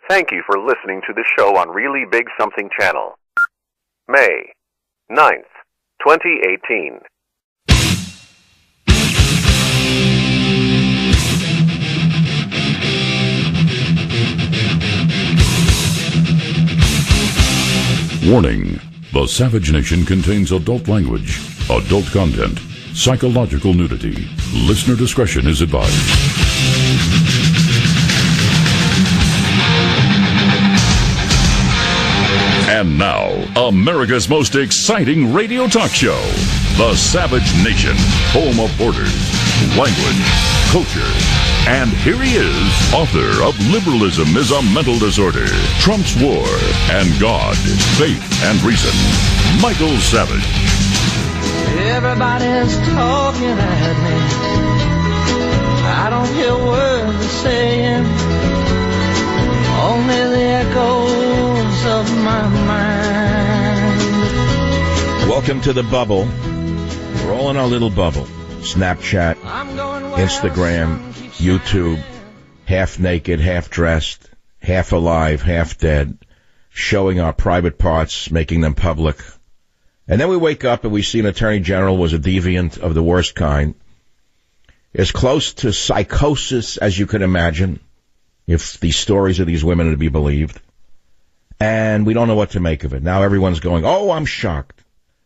Thank you for listening to the show on Really Big Something Channel. May 9th, 2018. Warning: The Savage Nation contains adult language, adult content, psychological nudity. Listener discretion is advised. And now, America's most exciting radio talk show, The Savage Nation, home of borders, language, culture. And here he is, author of Liberalism is a Mental Disorder, Trump's War, and God, Faith, and Reason, Michael Savage. Everybody's talking at me. I don't hear words they're saying, only the echoes of my mind. Welcome to the bubble. We're all in our little bubble. Snapchat, Instagram, YouTube, half naked, half dressed, half alive, half dead, showing our private parts, making them public. And then we wake up and we see an attorney general was a deviant of the worst kind, as close to psychosis as you could imagine, if the stories of these women are to be believed. And we don't know what to make of it. Now everyone's going, oh, I'm shocked.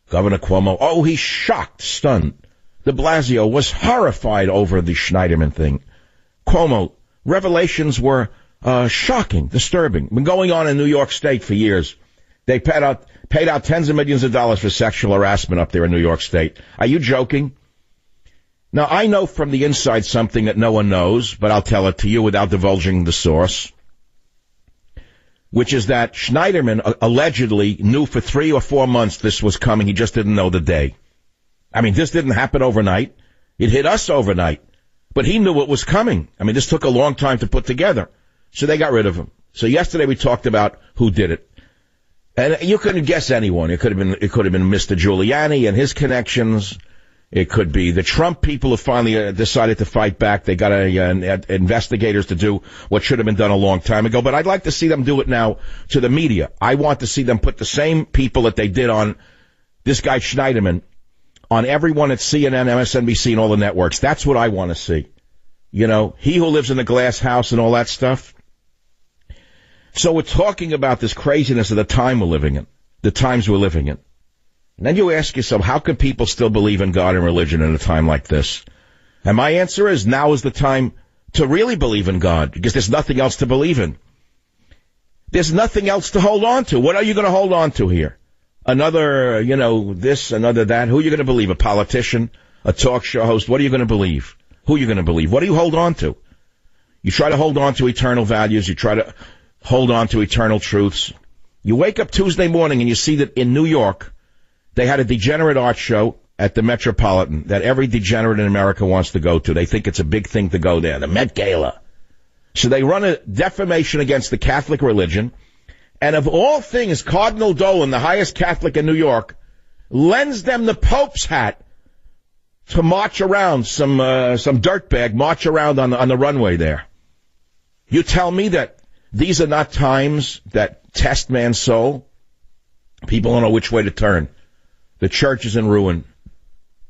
Governor Cuomo, oh, he's shocked, stunned. De Blasio was horrified over the Schneiderman thing. Cuomo, revelations were shocking, disturbing. Been going on in New York State for years. They paid out tens of millions of dollars for sexual harassment up there in New York State. Are you joking? Now, I know from the inside something that no one knows, but I'll tell it to you without divulging the source, which is that Schneiderman allegedly knew for 3 or 4 months this was coming. He just didn't know the day. I mean, this didn't happen overnight. It hit us overnight. But he knew it was coming. I mean, this took a long time to put together. So they got rid of him. So yesterday we talked about who did it. And you couldn't guess anyone. It could have been Mr. Giuliani and his connections. It could be the Trump people who finally decided to fight back. They got investigators to do what should have been done a long time ago. But I'd like to see them do it now to the media. I want to see them put the same people that they did on this guy Schneiderman on everyone at CNN, MSNBC, and all the networks. That's what I want to see. You know, he who lives in the glass house and all that stuff. So we're talking about this craziness of the time we're living in, the times we're living in. And then you ask yourself, how can people still believe in God and religion in a time like this? And my answer is, now is the time to really believe in God, because there's nothing else to believe in. There's nothing else to hold on to. What are you going to hold on to here? Another, this, another that. Who are you going to believe? A politician? A talk show host? What are you going to believe? Who are you going to believe? What do you hold on to? You try to hold on to eternal values. You try to hold on to eternal truths. You wake up Tuesday morning and you see that in New York, they had a degenerate art show at the Metropolitan that every degenerate in America wants to go to. They think it's a big thing to go there, the Met Gala. So they run a defamation against the Catholic religion. And of all things, Cardinal Dolan, the highest Catholic in New York, lends them the Pope's hat to march around, some dirtbag march around on the runway there. You tell me that these are not times that test man's soul? People don't know which way to turn. The church is in ruin.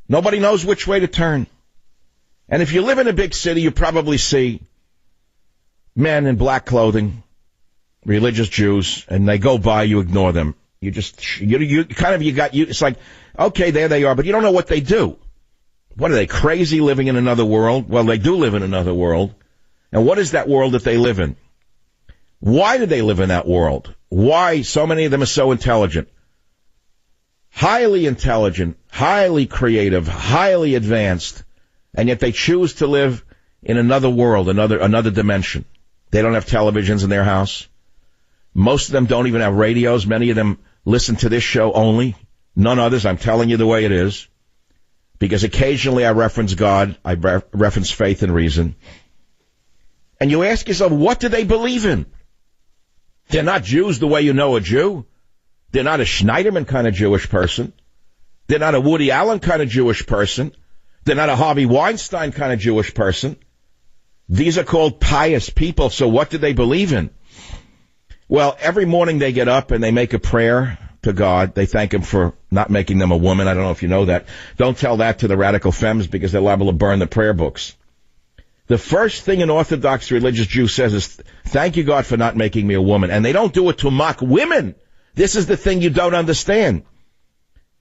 Nobody knows which way to turn. And if you live in a big city, you probably see men in black clothing, religious Jews, and they go by, you ignore them. It's like, okay, there they are, but you don't know what they do. What are they, crazy, living in another world? Well, they do live in another world. And what is that world that they live in? Why do they live in that world? Why so many of them are so intelligent? Highly intelligent, highly creative, highly advanced, and yet they choose to live in another world, another dimension. They don't have televisions in their house. Most of them don't even have radios. Many of them listen to this show only, none others. I'm telling you the way it is. Because occasionally I reference God, I reference faith and reason. And you ask yourself, what do they believe in? They're not Jews the way you know a Jew. They're not a Schneiderman kind of Jewish person. They're not a Woody Allen kind of Jewish person. They're not a Harvey Weinstein kind of Jewish person. These are called pious people, so what do they believe in? Well, every morning they get up and they make a prayer to God. They thank him for not making them a woman. I don't know if you know that. Don't tell that to the radical femmes because they're liable to burn the prayer books. The first thing an Orthodox religious Jew says is, thank you, God, for not making me a woman. And they don't do it to mock women. This is the thing you don't understand.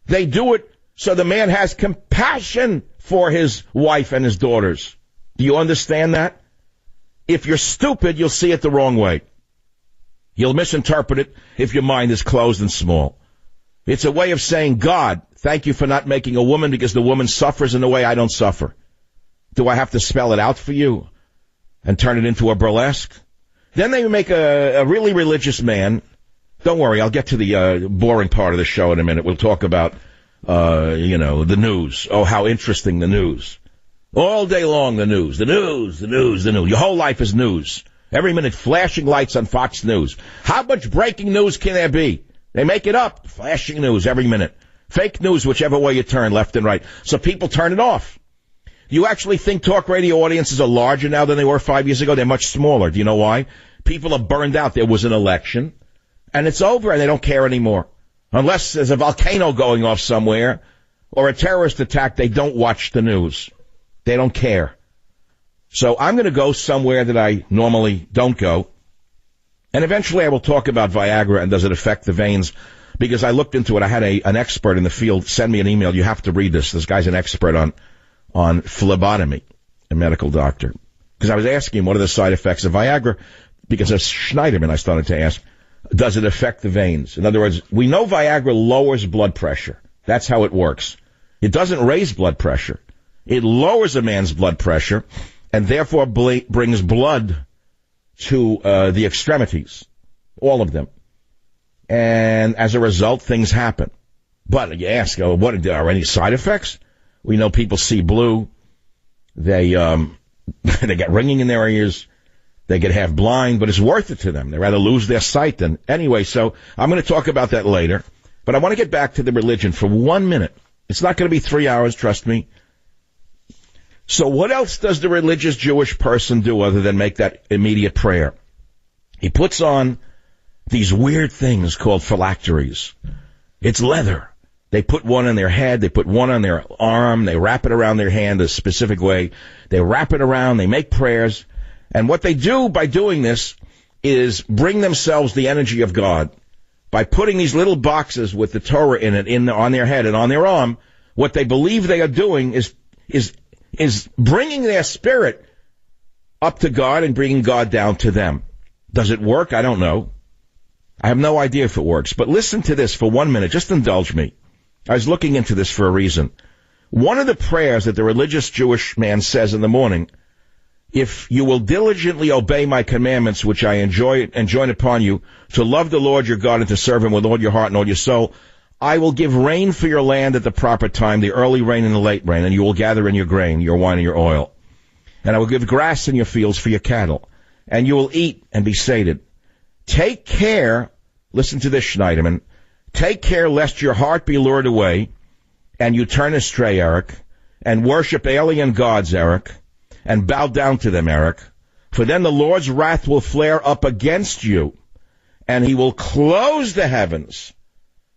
They do it so the man has compassion for his wife and his daughters. Do you understand that? If you're stupid, you'll see it the wrong way. You'll misinterpret it if your mind is closed and small. It's a way of saying, God, thank you for not making a woman because the woman suffers in a way I don't suffer. Do I have to spell it out for you and turn it into a burlesque? Then they make a really religious man. Don't worry, I'll get to the boring part of the show in a minute. We'll talk about, the news. Oh, how interesting the news. All day long, the news. Your whole life is news. Every minute, flashing lights on Fox News. How much breaking news can there be? They make it up. Flashing news every minute. Fake news, whichever way you turn, left and right. So people turn it off. You actually think talk radio audiences are larger now than they were 5 years ago? They're much smaller. Do you know why? People are burned out. There was an election, and it's over, and they don't care anymore. Unless there's a volcano going off somewhere or a terrorist attack, they don't watch the news. They don't care. So I'm going to go somewhere that I normally don't go, and eventually I will talk about Viagra and does it affect the veins, because I looked into it. I had an expert in the field send me an email. You have to read this. This guy's an expert on phlebotomy, a medical doctor. Because I was asking him what are the side effects of Viagra, because of Schneiderman I started to ask, does it affect the veins? In other words, we know Viagra lowers blood pressure. That's how it works. It doesn't raise blood pressure. It lowers a man's blood pressure and therefore brings blood to the extremities, all of them. And as a result, things happen. But you ask, what are any side effects? We know people see blue. They they get ringing in their ears. They get half blind, but it's worth it to them. They rather lose their sight than anyway. So I'm going to talk about that later. But I want to get back to the religion for 1 minute. It's not going to be 3 hours, trust me. So what else does the religious Jewish person do other than make that immediate prayer? He puts on these weird things called phylacteries. It's leather. They put one on their head, they put one on their arm, they wrap it around their hand a specific way. They wrap it around, they make prayers. And what they do by doing this is bring themselves the energy of God. By putting these little boxes with the Torah in it on their head and on their arm, what they believe they are doing is bringing their spirit up to God and bringing God down to them. Does it work? I don't know. I have no idea if it works. But listen to this for 1 minute. Just indulge me. I was looking into this for a reason. One of the prayers that the religious Jewish man says in the morning, if you will diligently obey my commandments, which I enjoin upon you, to love the Lord your God and to serve him with all your heart and all your soul, I will give rain for your land at the proper time, the early rain and the late rain, and you will gather in your grain, your wine and your oil. And I will give grass in your fields for your cattle, and you will eat and be sated. Take care, listen to this, Schneiderman, take care lest your heart be lured away, and you turn astray, Eric, and worship alien gods, Eric, and bow down to them, Eric. For then the Lord's wrath will flare up against you, and he will close the heavens,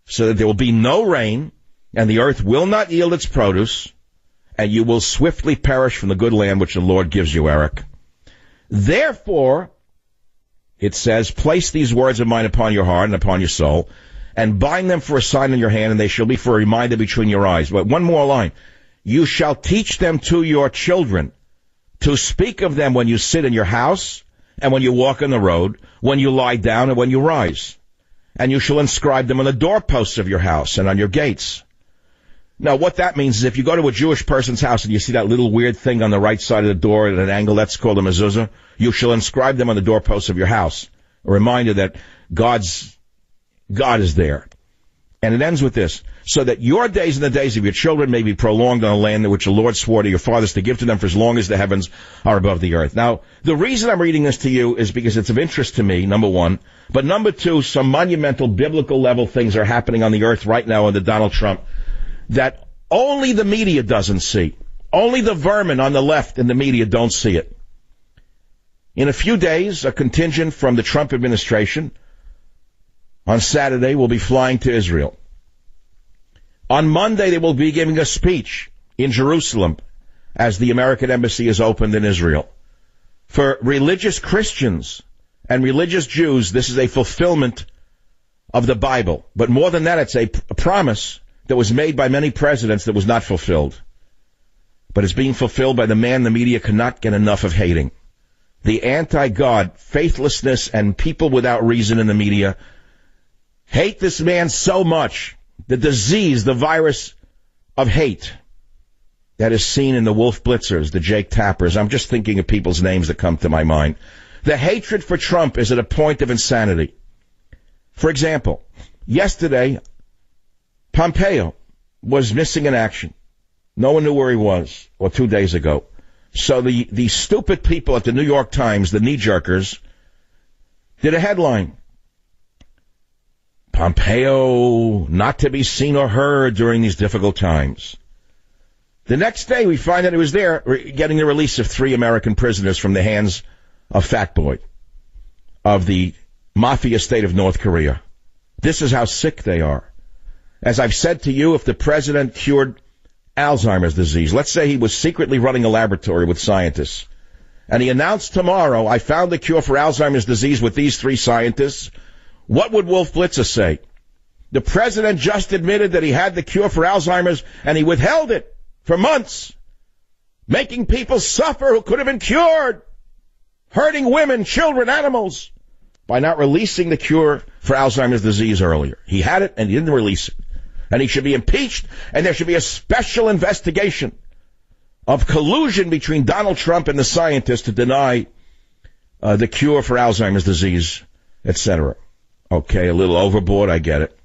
so that there will be no rain, and the earth will not yield its produce, and you will swiftly perish from the good land which the Lord gives you, Eric. Therefore, it says, place these words of mine upon your heart and upon your soul, and bind them for a sign in your hand, and they shall be for a reminder between your eyes. But one more line. You shall teach them to your children, to speak of them when you sit in your house, and when you walk on the road, when you lie down, and when you rise. And you shall inscribe them on the doorposts of your house and on your gates. Now, what that means is if you go to a Jewish person's house and you see that little weird thing on the right side of the door at an angle, that's called a mezuzah, you shall inscribe them on the doorposts of your house. A reminder that God is there. And it ends with this. So that your days and the days of your children may be prolonged on a land which the Lord swore to your fathers to give to them for as long as the heavens are above the earth. Now, the reason I'm reading this to you is because it's of interest to me, number one. But number two, some monumental biblical level things are happening on the earth right now under Donald Trump that only the media doesn't see. Only the vermin on the left in the media don't see it. In a few days, a contingent from the Trump administration On Saturday, will be flying to Israel. On Monday, they will be giving a speech in Jerusalem as the American embassy is opened in Israel. For religious Christians and religious Jews, this is a fulfillment of the Bible. But more than that, it's a promise that was made by many presidents that was not fulfilled. But it's being fulfilled by the man the media cannot get enough of hating. The anti-God, faithlessness, and people without reason in the media hate this man so much. The disease, the virus of hate that is seen in the Wolf Blitzers, the Jake Tappers. I'm just thinking of people's names that come to my mind. The hatred for Trump is at a point of insanity. For example, yesterday, Pompeo was missing in action. No one knew where he was, or 2 days ago. So the stupid people at the New York Times, the knee-jerkers, did a headline. Pompeo not to be seen or heard during these difficult times. The next day, we find that he was there getting the release of 3 American prisoners from the hands of Fat Boy, of the mafia state of North Korea. This is how sick they are. As I've said to you, if the president cured Alzheimer's disease, let's say he was secretly running a laboratory with scientists, and he announced tomorrow, I found the cure for Alzheimer's disease with these 3 scientists, what would Wolf Blitzer say? The president just admitted that he had the cure for Alzheimer's, and he withheld it for months, making people suffer who could have been cured, hurting women, children, animals, by not releasing the cure for Alzheimer's disease earlier. He had it, and he didn't release it. And he should be impeached, and there should be a special investigation of collusion between Donald Trump and the scientists to deny the cure for Alzheimer's disease, etc. Okay, a little overboard, I get it.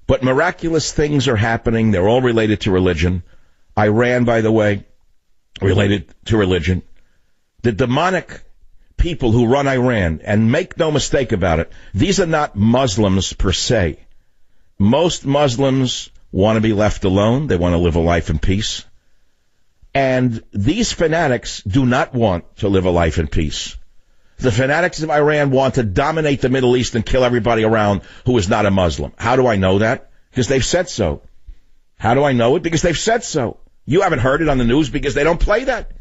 But miraculous things are happening. They're all related to religion. Iran, by the way, related to religion. The demonic people who run Iran, and make no mistake about it, these are not Muslims per se. Most Muslims want to be left alone. They want to live a life in peace. And these fanatics do not want to live a life in peace. The fanatics of Iran want to dominate the Middle East and kill everybody around who is not a Muslim. How do I know that? Because they've said so. How do I know it? Because they've said so. You haven't heard it on the news because they don't play that.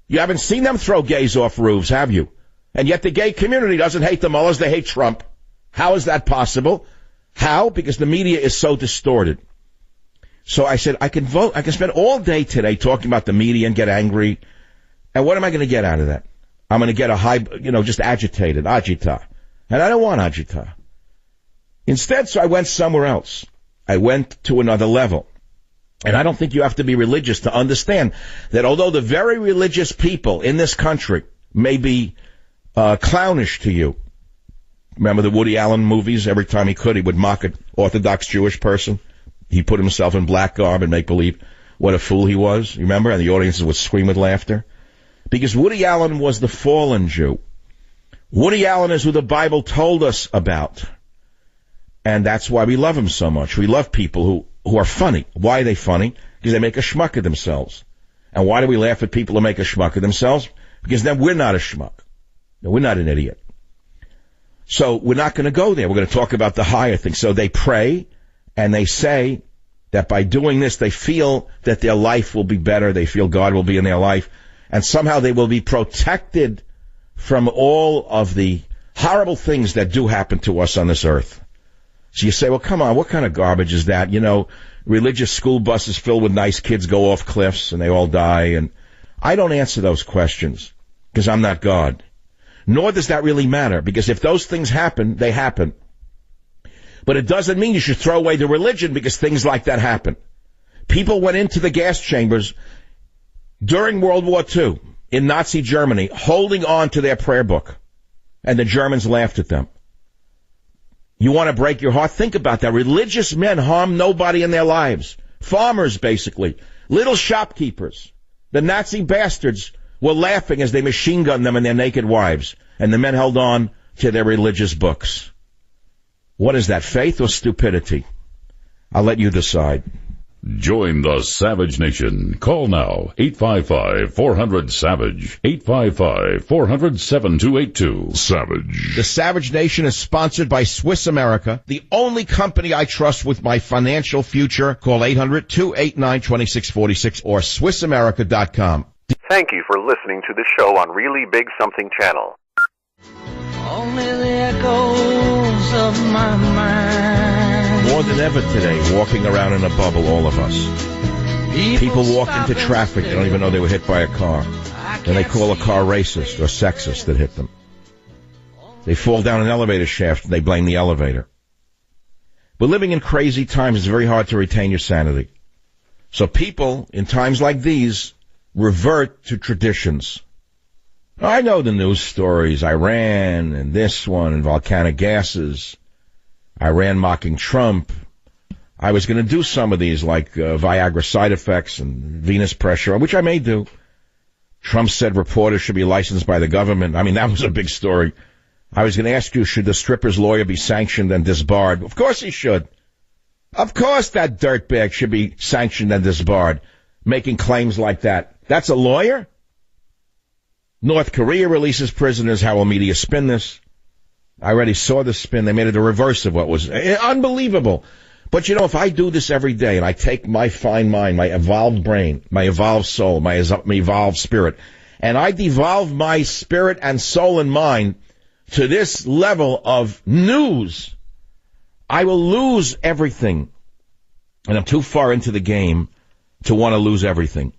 You haven't seen them throw gays off roofs, have you? And yet the gay community doesn't hate the mullahs, they hate Trump. How is that possible? How? Because the media is so distorted. So I said, I can spend all day today talking about the media and get angry. And what am I going to get out of that? I'm going to get just agitated, agita. And I don't want agita. Instead, so I went somewhere else. I went to another level. And I don't think you have to be religious to understand that although the very religious people in this country may be clownish to you. Remember the Woody Allen movies? Every time he could, he would mock an Orthodox Jewish person. He put himself in black garb and make believe what a fool he was. You remember? And the audiences would scream with laughter. Because Woody Allen was the fallen Jew. Woody Allen is who the Bible told us about. And that's why we love him so much. We love people who are funny. Why are they funny? Because they make a schmuck of themselves. And why do we laugh at people who make a schmuck of themselves? Because then we're not a schmuck. No, we're not an idiot. So we're not going to go there. We're going to talk about the higher things. So they pray, and they say that by doing this, they feel that their life will be better. They feel God will be in their life. And somehow they will be protected from all of the horrible things that do happen to us on this earth. So you say, well, come on, what kind of garbage is that? You know, religious school buses filled with nice kids go off cliffs and they all die. And I don't answer those questions because I'm not God. Nor does that really matter, because if those things happen, they happen. But it doesn't mean you should throw away the religion because things like that happen. People went into the gas chambers during World War II in Nazi Germany holding on to their prayer book, and the Germans laughed at them. You want to break your heart? Think about that. Religious men harm nobody in their lives. Farmers, basically. Little shopkeepers. The Nazi bastards were laughing as they machine gunned them and their naked wives, and the men held on to their religious books. What is that, faith or stupidity? I'll let you decide. Join the Savage Nation. Call now, 855-400-SAVAGE, 855-400-7282. Savage. The Savage Nation is sponsored by Swiss America, the only company I trust with my financial future. Call 800-289-2646 or SwissAmerica.com. Thank you for listening to the show on Really Big Something Channel. Only the echoes of my mind. More than ever today, walking around in a bubble, all of us. People walk into traffic, they don't even know they were hit by a car. And they call a car racist or sexist that hit them. They fall down an elevator shaft and they blame the elevator. But living in crazy times, it's very hard to retain your sanity. So people, in times like these, revert to traditions. I know the news stories, Iran and this one and volcanic gases, Iran mocking Trump. I was going to do some of these like Viagra side effects and Venus pressure, which I may do. Trump said reporters should be licensed by the government. I mean, that was a big story. I was going to ask you, should the stripper's lawyer be sanctioned and disbarred? Of course he should. Of course that dirtbag should be sanctioned and disbarred, making claims like that. That's a lawyer? North Korea releases prisoners. How will media spin this? I already saw the spin. They made it the reverse of what was unbelievable. But you know, if I do this every day and I take my fine mind, my evolved brain, my evolved soul, my evolved spirit, and I devolve my spirit and soul and mind to this level of news, I will lose everything. And I'm too far into the game to want to lose everything.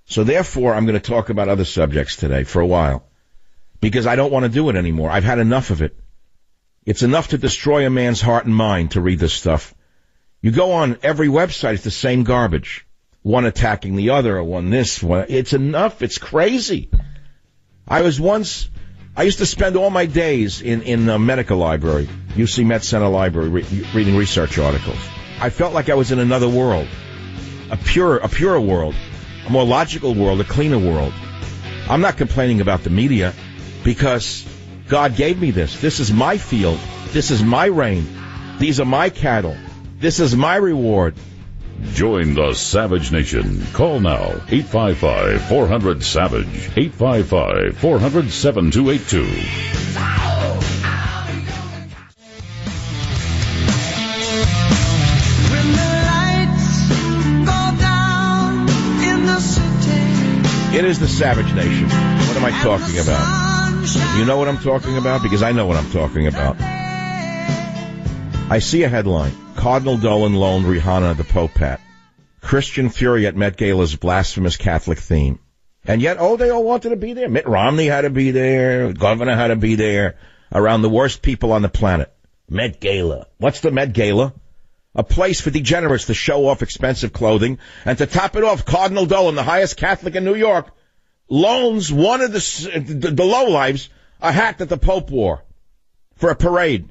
So therefore, I'm going to talk about other subjects today for a while, because I don't want to do it anymore. I've had enough of it. It's enough to destroy a man's heart and mind to read this stuff. You go on every website, it's the same garbage. One attacking the other, one this, one. It's enough. It's crazy. I used to spend all my days in a medical library, UC Med Center Library, reading research articles. I felt like I was in another world, a purer world. A more logical world, a cleaner world. I'm not complaining about the media because God gave me this. This is my field. This is my rain. These are my cattle. This is my reward. Join the Savage Nation. Call now, 855-400-SAVAGE, 855-400-7282. It is the Savage Nation. What am I talking about? You know what I'm talking about? Because I know what I'm talking about. I see a headline. Cardinal Dolan loaned Rihanna the Pope hat. Christian fury at Met Gala's blasphemous Catholic theme. And yet, they all wanted to be there. Mitt Romney had to be there. The governor had to be there. Around the worst people on the planet. Met Gala. What's the Met Gala? A place for degenerates to show off expensive clothing. And to top it off, Cardinal Dolan, the highest Catholic in New York, loans one of the lowlives a hat that the Pope wore for a parade.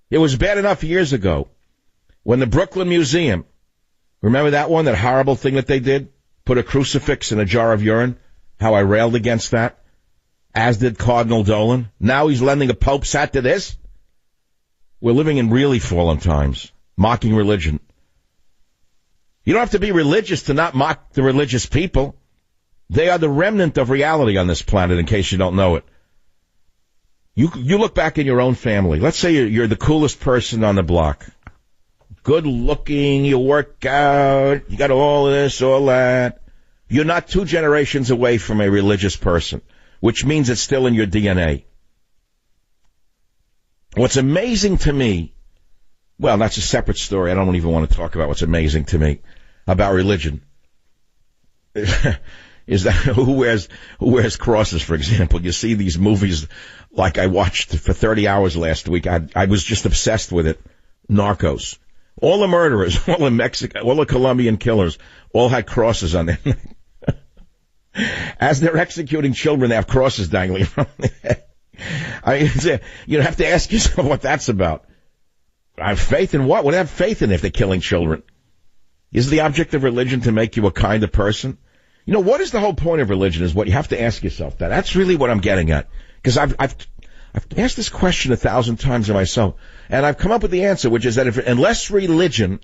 It was bad enough years ago when the Brooklyn Museum, remember that one, that horrible thing that they did? Put a crucifix in a jar of urine? How I railed against that. As did Cardinal Dolan. Now he's lending a Pope's hat to this? We're living in really fallen times. Mocking religion. You don't have to be religious to not mock the religious people. They are the remnant of reality on this planet, in case you don't know it. You look back in your own family. Let's say you're the coolest person on the block. Good looking, you work out, you got all of this, all that. You're not 2 generations away from a religious person, which means it's still in your DNA. What's amazing to me, well, that's a separate story. I don't even want to talk about what's amazing to me about religion. Is that who wears crosses, for example. You see these movies like I watched for 30 hours last week. I was just obsessed with it. Narcos. All the murderers, all the Mexican, all the Colombian killers, all had crosses on them. As they're executing children, they have crosses dangling from their head. You have to ask yourself what that's about. I have faith in what? What do I have faith in if they're killing children? Is the object of religion to make you a kinder person? You know, what is the whole point of religion is what you have to ask yourself that. That's really what I'm getting at. Because I've asked this question 1,000 times to myself, and I've come up with the answer, which is that unless religion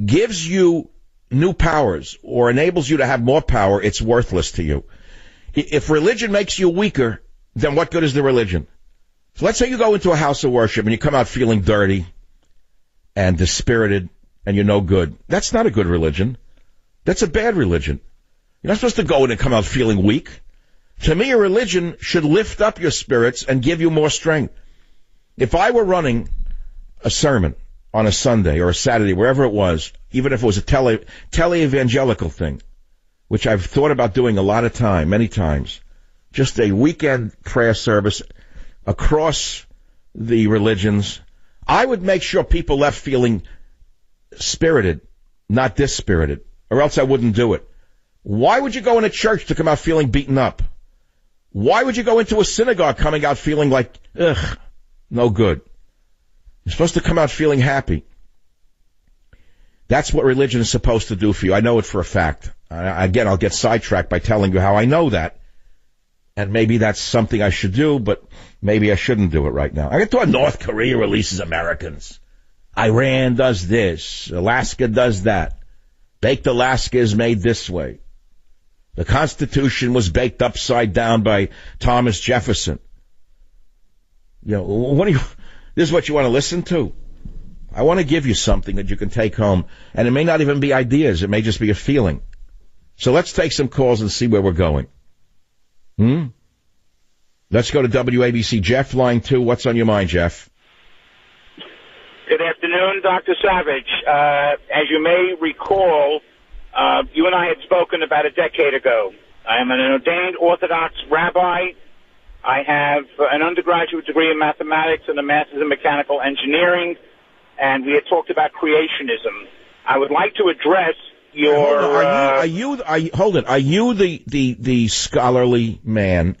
gives you new powers or enables you to have more power, it's worthless to you. If religion makes you weaker, then what good is the religion? So let's say you go into a house of worship and you come out feeling dirty and dispirited and you're no good. That's not a good religion. That's a bad religion. You're not supposed to go in and come out feeling weak. To me, a religion should lift up your spirits and give you more strength. If I were running a sermon on a Sunday or a Saturday, wherever it was, even if it was a tele-evangelical thing, which I've thought about doing a lot of time, many times, just a weekend prayer service across the religions, I would make sure people left feeling spirited, not dispirited, or else I wouldn't do it. Why would you go in a church to come out feeling beaten up? Why would you go into a synagogue coming out feeling like, ugh, no good? You're supposed to come out feeling happy. That's what religion is supposed to do for you. I know it for a fact. Again, I'll get sidetracked by telling you how I know that. And maybe that's something I should do, but maybe I shouldn't do it right now. I thought North Korea releases Americans. Iran does this. Alaska does that. Baked Alaska is made this way. The Constitution was baked upside down by Thomas Jefferson. You know, this is what you want to listen to? I want to give you something that you can take home. And it may not even be ideas. It may just be a feeling. So let's take some calls and see where we're going. Let's go to WABC. Jeff, line 2. What's on your mind, Jeff? Good afternoon, Dr. Savage. As you may recall, you and I had spoken about a decade ago. I am an ordained Orthodox rabbi. I have an undergraduate degree in mathematics and a master's in mechanical engineering, and we had talked about creationism. I would like to address your... Are you the scholarly man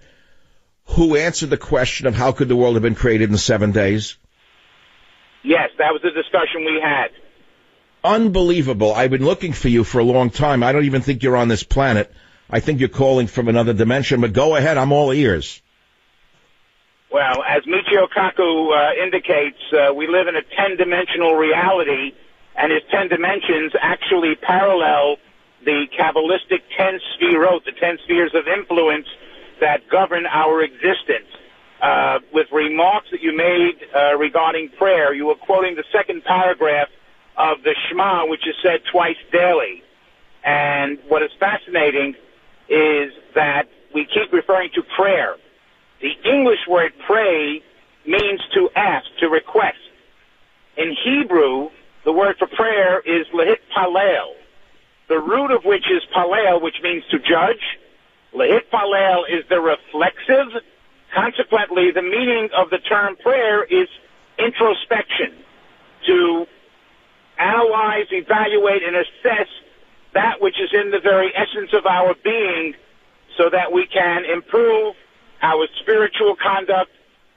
who answered the question of how could the world have been created in 7 days? Yes, that was the discussion we had. Unbelievable. I've been looking for you for a long time. I don't even think you're on this planet. I think you're calling from another dimension, but go ahead. I'm all ears. Well, as Michio Kaku indicates, we live in a 10-dimensional reality, and his 10 dimensions actually parallel the Kabbalistic 10 spherot, the 10 spheres of influence that govern our existence. With remarks that you made regarding prayer, you were quoting the second paragraph of the Shema, which is said twice daily. And what is fascinating is that we keep referring to prayer. The English word pray means to ask, to request. In Hebrew, the word for prayer is lehitpalel, the root of which is palel, which means to judge. Lehitpalel is the reflexive. Consequently, the meaning of the term prayer is introspection, to analyze, evaluate, and assess that which is in the very essence of our being so that we can improve our spiritual conduct.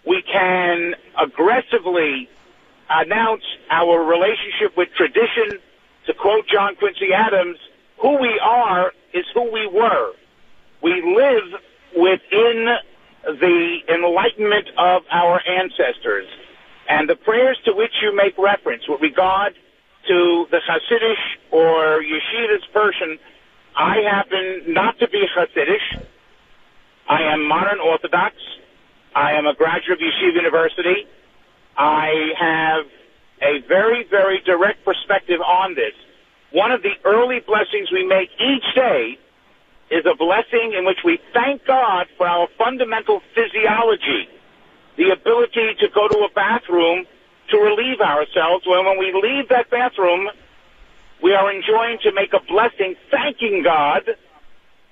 We can aggressively announce our relationship with tradition. To quote John Quincy Adams, who we are is who we were. We live within the enlightenment of our ancestors. And the prayers to which you make reference with regard to the Hasidic or Yeshivish person, I happen not to be Hasidic. I am modern Orthodox. I am a graduate of Yeshiva University. I have a very, very direct perspective on this. One of the early blessings we make each day is a blessing in which we thank God for our fundamental physiology, the ability to go to a bathroom to relieve ourselves. When we leave that bathroom, we are enjoined to make a blessing, thanking God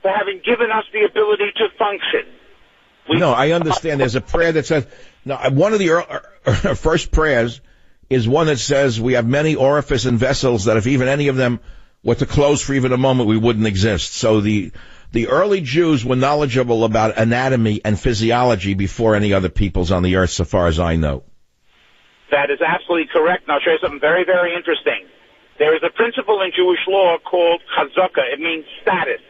for having given us the ability to function. No, I understand. There's a prayer that says, no, one of the first prayers is one that says we have many orifices and vessels that if even any of them were to close for even a moment, we wouldn't exist. So the early Jews were knowledgeable about anatomy and physiology before any other peoples on the earth, so far as I know. That is absolutely correct, and I'll show you something very, very interesting. There is a principle in Jewish law called chazaka. It means status.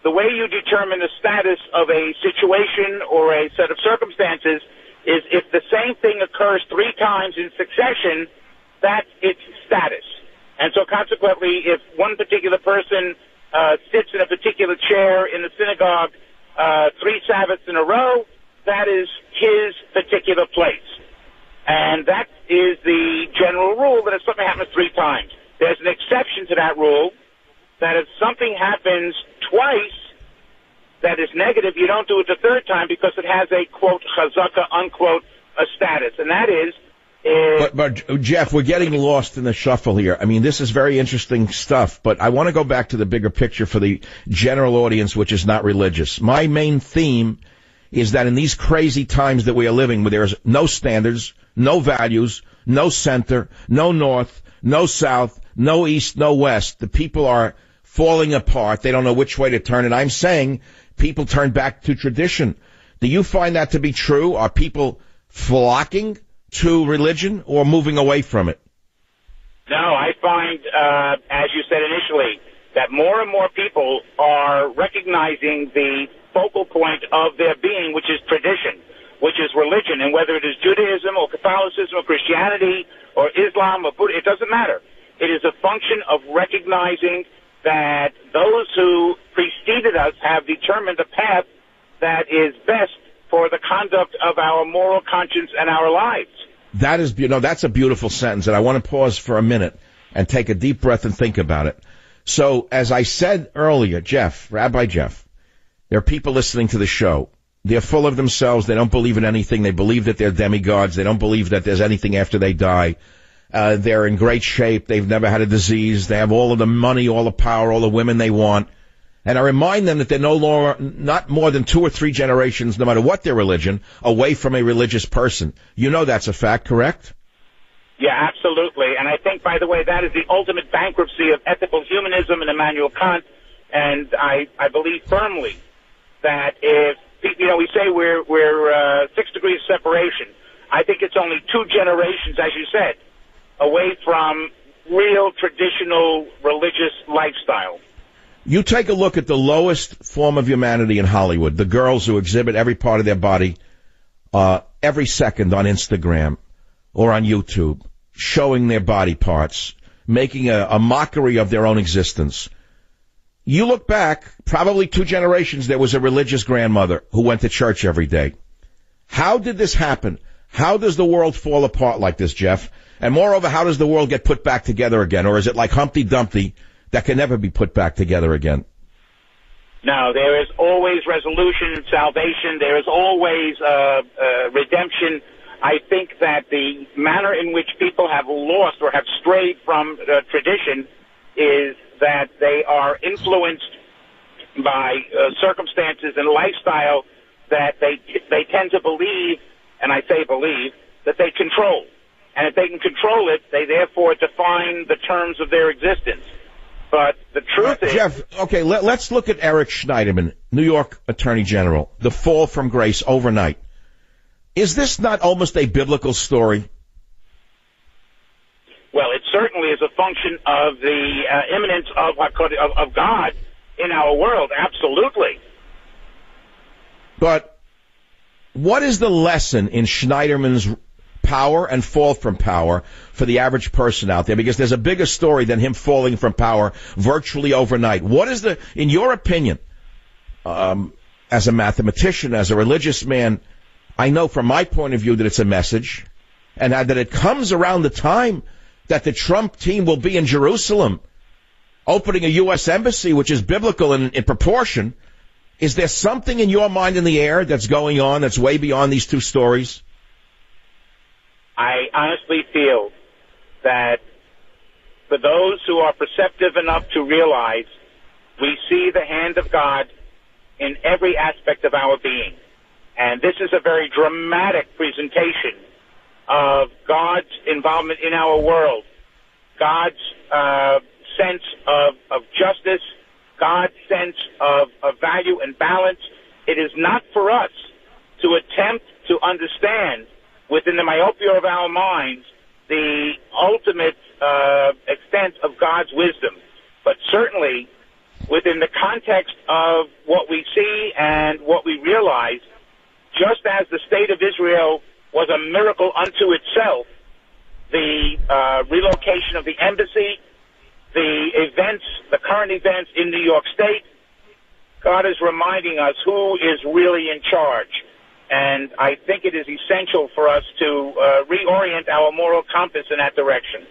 The way you determine the status of a situation or a set of circumstances is if the same thing occurs 3 times in succession, that's its status. And so consequently, if one particular person sits in a particular chair in the synagogue 3 Sabbaths in a row, that is his particular place. And that is the general rule, that if something happens 3 times. There's an exception to that rule, that if something happens twice that is negative, you don't do it the 3rd time because it has a, quote, chazaka, unquote, a status. And that is... But Jeff, we're getting lost in the shuffle here. I mean, this is very interesting stuff, but I want to go back to the bigger picture for the general audience, which is not religious. My main theme is that in these crazy times that we are living, where there's no standards, no values, no center, no north, no south, no east, no west, the people are falling apart. They don't know which way to turn. And I'm saying people turn back to tradition. Do you find that to be true? Are people flocking to religion or moving away from it? No, I find, as you said initially, that more and more people are recognizing the focal point of their being, which is tradition, which is religion. And whether it is Judaism or Catholicism or Christianity or Islam or Buddha, it doesn't matter. It is a function of recognizing that those who preceded us have determined a path that is best for the conduct of our moral conscience and our lives. That is, that's a beautiful sentence, and I want to pause for a minute and take a deep breath and think about it. So, as I said earlier, Rabbi Jeff, there are people listening to the show. They're full of themselves. They don't believe in anything. They believe that they're demigods. They don't believe that there's anything after they die. They're in great shape. They've never had a disease. They have all of the money, all the power, all the women they want. And I remind them that they're not more than 2 or 3 generations, no matter what their religion, away from a religious person. You know that's a fact, correct? Yeah, absolutely. And I think, by the way, that is the ultimate bankruptcy of ethical humanism and Immanuel Kant. And I believe firmly that if, we say we're 6 degrees separation. I think it's only 2 generations, as you said, away from real traditional religious lifestyle. You take a look at the lowest form of humanity in Hollywood, the girls who exhibit every part of their body every second on Instagram or on YouTube, showing their body parts, making a mockery of their own existence. You look back, probably 2 generations, there was a religious grandmother who went to church every day. How did this happen? How does the world fall apart like this, Jeff? And moreover, how does the world get put back together again? Or is it like Humpty Dumpty, that can never be put back together again? No, there is always resolution, salvation. There is always redemption. I think that the manner in which people have lost or have strayed from tradition is that they are influenced by circumstances and lifestyle that they tend to believe, and I say believe, that they control. And if they can control it, they therefore define the terms of their existence. But the truth is... Jeff, okay, let's look at Eric Schneiderman, New York Attorney General, the fall from grace overnight. Is this not almost a biblical story? Well, it certainly is a function of the immanence of God in our world, absolutely. But what is the lesson in Schneiderman's power and fall from power for the average person out there? Because there's a bigger story than him falling from power virtually overnight. What is in your opinion, as a mathematician, as a religious man, I know from my point of view that it's a message, and that it comes around the time that the Trump team will be in Jerusalem, opening a U.S. embassy, which is biblical in proportion. Is there something in your mind in the air that's going on that's way beyond these 2 stories? I honestly feel that for those who are perceptive enough to realize we see the hand of God in every aspect of our being. And this is a very dramatic presentation of God's involvement in our world, God's sense of justice, God's sense of value and balance. It is not for us to attempt to understand within the myopia of our minds the ultimate extent of God's wisdom. But certainly within the context of what we see and what we realize, just as the state of Israel was a miracle unto itself, the relocation of the embassy, the current events in New York State, God is reminding us who is really in charge. And I think it is essential for us to reorient our moral compass in that direction.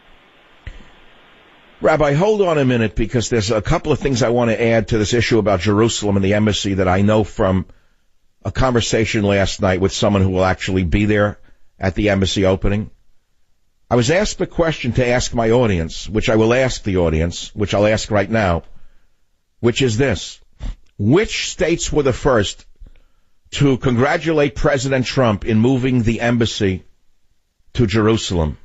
Rabbi, hold on a minute, because there's a couple of things I want to add to this issue about Jerusalem and the embassy that I know from a conversation last night with someone who will actually be there at the embassy opening. I was asked the question to ask my audience, which I will ask the audience, which I'll ask right now, which is this. Which states were the first to congratulate President Trump in moving the embassy to Jerusalem?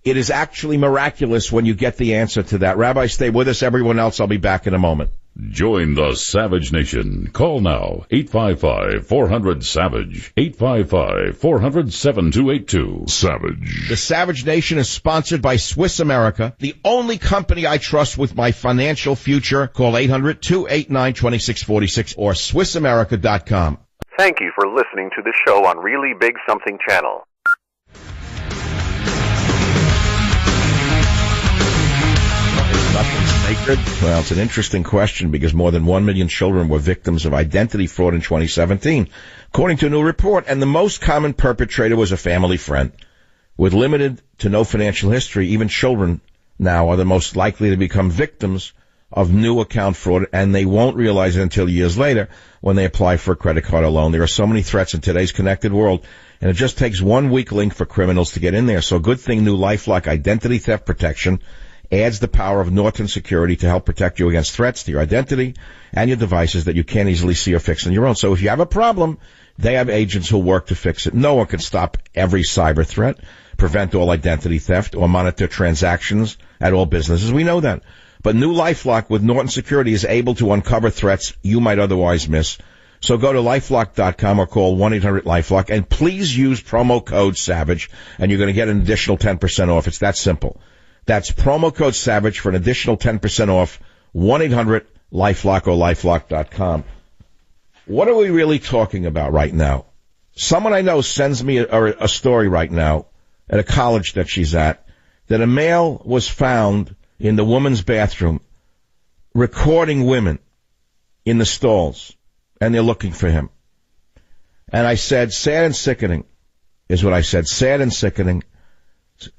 It is actually miraculous when you get the answer to that. Rabbi, stay with us. Everyone else, I'll be back in a moment. Join the Savage Nation. Call now, 855-400-SAVAGE, 855-400-7282. Savage. The Savage Nation is sponsored by Swiss America, the only company I trust with my financial future. Call 800-289-2646 or SwissAmerica.com. Thank you for listening to the show on Really Big Something Channel. Nothing sacred? Well, it's an interesting question because more than 1 million children were victims of identity fraud in 2017, according to a new report, and the most common perpetrator was a family friend. With limited to no financial history, even children now are the most likely to become victims of new account fraud, and they won't realize it until years later when they apply for a credit card or loan. There are so many threats in today's connected world, and it just takes one weak link for criminals to get in there. So good thing new LifeLock identity theft protection adds the power of Norton Security to help protect you against threats to your identity and your devices that you can't easily see or fix on your own. So if you have a problem, they have agents who work to fix it. No one can stop every cyber threat, prevent all identity theft, or monitor transactions at all businesses. We know that. But new LifeLock with Norton Security is able to uncover threats you might otherwise miss. So go to LifeLock.com or call 1-800-LifeLock, and please use promo code SAVAGE, and you're going to get an additional 10% off. It's that simple. That's promo code SAVAGE for an additional 10% off, 1-800-LifeLock or LifeLock.com. What are we really talking about right now? Someone I know sends me a story right now at a college that she's at, that a male was found in the woman's bathroom recording women in the stalls, and they're looking for him. And I said, sad and sickening is what I said, sad and sickening.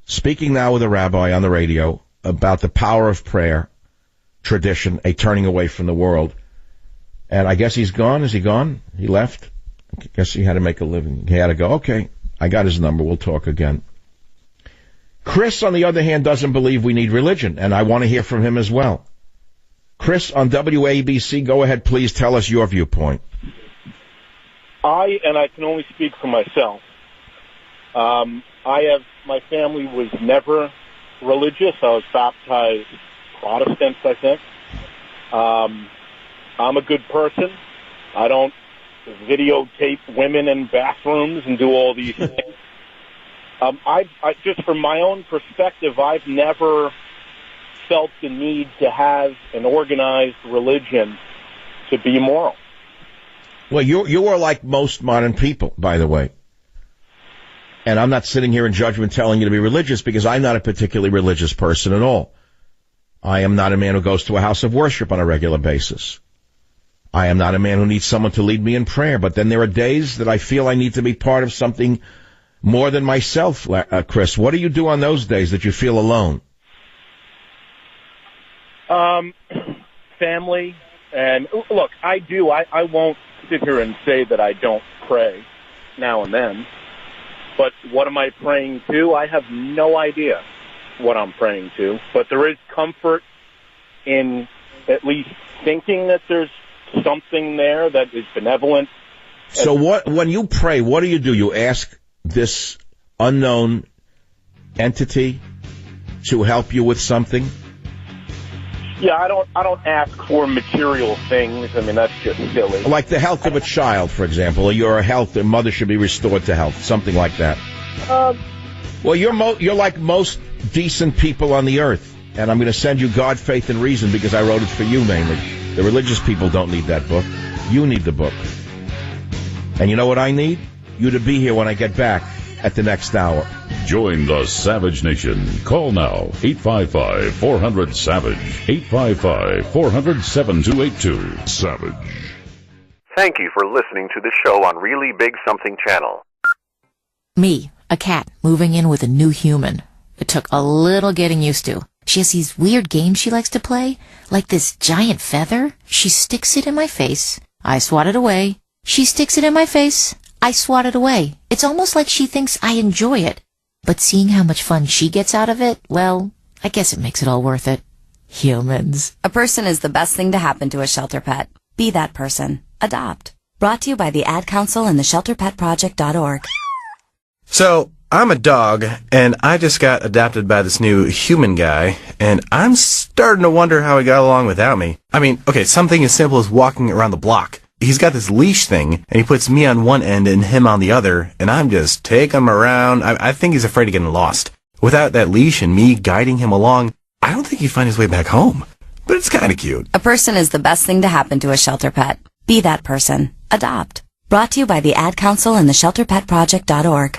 Speaking now with a rabbi on the radio about the power of prayer, tradition, a turning away from the world. And I guess he's gone. Is he gone? He left? I guess he had to make a living. He had to go. Okay, I got his number. We'll talk again. Chris, on the other hand, doesn't believe we need religion, and I want to hear from him as well. Chris, on WABC, go ahead, please tell us your viewpoint. I can only speak for myself, my family was never religious. I was baptized Protestant, I think. I'm a good person. I don't videotape women in bathrooms and do all these things. I just from my own perspective, I've never felt the need to have an organized religion to be moral. Well, you are like most modern people, by the way. And I'm not sitting here in judgment telling you to be religious, because I'm not a particularly religious person at all. I am not a man who goes to a house of worship on a regular basis. I am not a man who needs someone to lead me in prayer. But then there are days that I feel I need to be part of something more than myself. Chris, what do you do on those days that you feel alone? Family. And look, I do. I won't sit here and say that I don't pray now and then. But what am I praying to? I have no idea what I'm praying to. But there is comfort in at least thinking that there's something there that is benevolent. So when you pray, what do? You ask this unknown entity to help you with something? Yeah, I don't ask for material things. I mean, that's just silly. Like the health of a child, for example, or your health, a mother should be restored to health, something like that. Well, you're like most decent people on the earth, and I'm going to send you God, Faith, and Reason because I wrote it for you mainly. The religious people don't need that book. You need the book. And you know what I need? You to be here when I get back at the next hour. Join the Savage Nation. Call now, 855-400-SAVAGE, 855-400-7282. Savage. Thank you for listening to the show on Really Big Something Channel. Me, a cat, moving in with a new human. It took a little getting used to. She has these weird games she likes to play, like this giant feather. She sticks it in my face. I swat it away. She sticks it in my face. I swat it away. It's almost like she thinks I enjoy it. But seeing how much fun she gets out of it, well, I guess it makes it all worth it. Humans. A person is the best thing to happen to a shelter pet. Be that person. Adopt. Brought to you by the Ad Council and the ShelterPetProject.org. So, I'm a dog, and I just got adopted by this new human guy, and I'm starting to wonder how he got along without me. I mean, okay, something as simple as walking around the block. He's got this leash thing, and he puts me on one end and him on the other, and I'm just taking him around. I think he's afraid of getting lost. Without that leash and me guiding him along, I don't think he'd find his way back home. But it's kind of cute. A person is the best thing to happen to a shelter pet. Be that person. Adopt. Brought to you by the Ad Council and the ShelterPetProject.org.